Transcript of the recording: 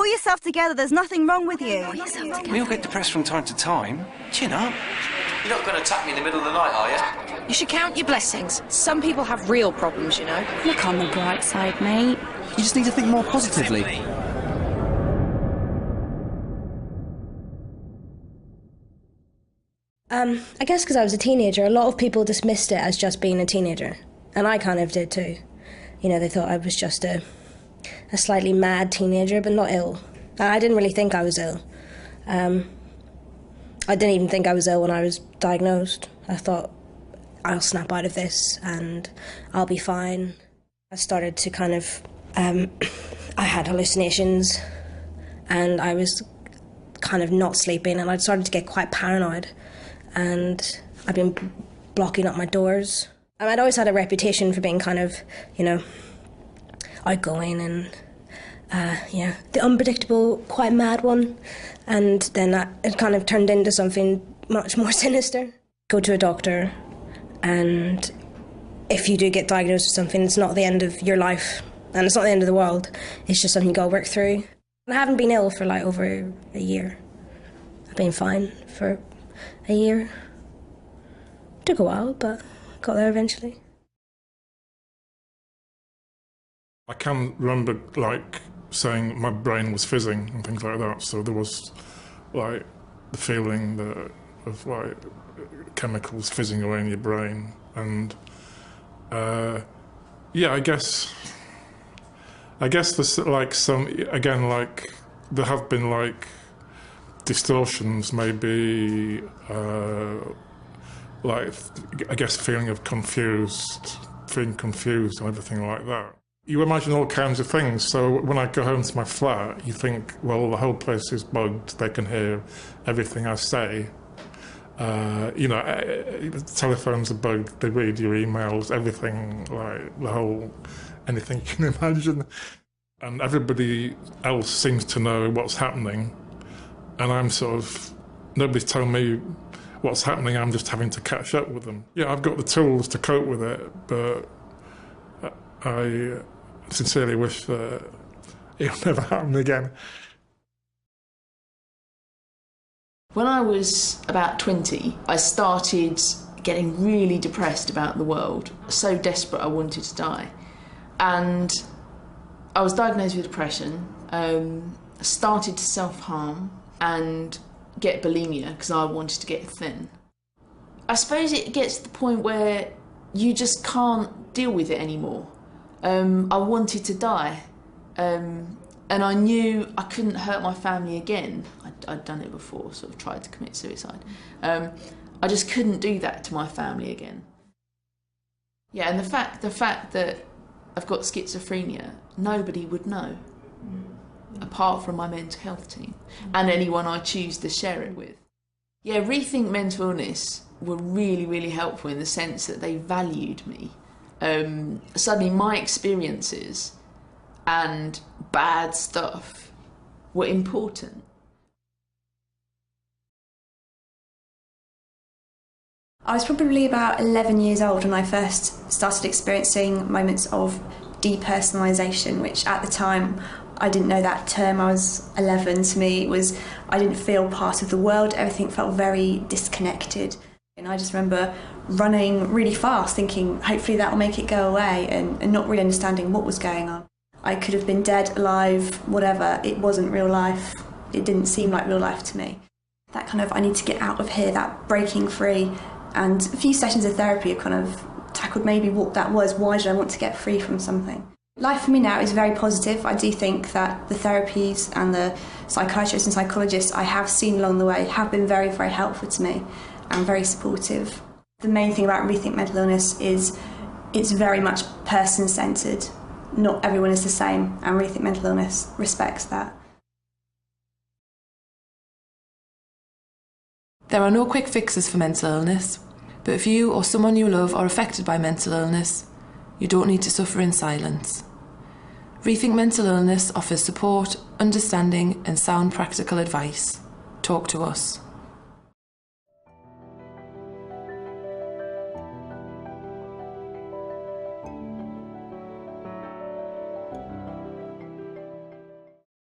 Pull yourself together, there's nothing wrong with you. We all get depressed from time to time. Chin up. You're not going to attack me in the middle of the night, are you? You should count your blessings. Some people have real problems, you know. Look on the bright side, mate. You just need to think more positively. I guess because I was a teenager, a lot of people dismissed it as just being a teenager. And I kind of did too. You know, they thought I was just a slightly mad teenager, but not ill. I didn't really think I was ill. I didn't even think I was ill when I was diagnosed. I thought, I'll snap out of this and I'll be fine. I started to kind of... I had hallucinations and I was kind of not sleeping, and I started to get quite paranoid. And I've been blocking up my doors. And I'd always had a reputation for being kind of, you know, outgoing and, the unpredictable, quite mad one. And then it kind of turned into something much more sinister. Go to a doctor, and if you do get diagnosed with something, it's not the end of your life, and it's not the end of the world. It's just something you got to work through. And I haven't been ill for like over a year. I've been fine for a year. Took a while, but got there eventually. I can remember, like, saying my brain was fizzing and things like that, so there was, like, the feeling of, like, chemicals fizzing away in your brain, and, yeah, I guess there's, like, some, again, like, there have been, like, distortions, maybe, like, I guess feeling confused and everything like that. You imagine all kinds of things, so when I go home to my flat, you think, well, the whole place is bugged, they can hear everything I say. You know, telephones are bugged, they read your emails, everything, like, the whole, anything you can imagine. And everybody else seems to know what's happening, and I'm sort of, nobody's telling me what's happening, I'm just having to catch up with them. Yeah, I've got the tools to cope with it, but I sincerely wish that it'll never happen again. When I was about 20, I started getting really depressed about the world, so desperate I wanted to die. And I was diagnosed with depression, started to self-harm and get bulimia because I wanted to get thin. I suppose it gets to the point where you just can't deal with it anymore. I wanted to die, and I knew I couldn't hurt my family again. I'd done it before, sort of tried to commit suicide. I just couldn't do that to my family again. Yeah, and the fact that I've got schizophrenia, nobody would know, apart from my mental health team and anyone I choose to share it with. Yeah, Rethink Mental Illness were really, really helpful in the sense that they valued me. Suddenly my experiences and bad stuff were important. I was probably about 11 years old when I first started experiencing moments of depersonalisation, which at the time I didn't know that term. I was 11. To me it was, I didn't feel part of the world, everything felt very disconnected. And I just remember running really fast thinking hopefully that will make it go away, and not really understanding what was going on. I could have been dead, alive, whatever, it wasn't real life. It didn't seem like real life to me. That kind of, I need to get out of here, that breaking free. And a few sessions of therapy have kind of tackled maybe what that was, why did I want to get free from something. Life for me now is very positive. I do think that the therapies and the psychiatrists and psychologists I have seen along the way have been very, very helpful to me and very supportive. The main thing about Rethink Mental Illness is it's very much person-centred. Not everyone is the same, and Rethink Mental Illness respects that. There are no quick fixes for mental illness, but if you or someone you love are affected by mental illness, you don't need to suffer in silence. Rethink Mental Illness offers support, understanding and sound practical advice. Talk to us.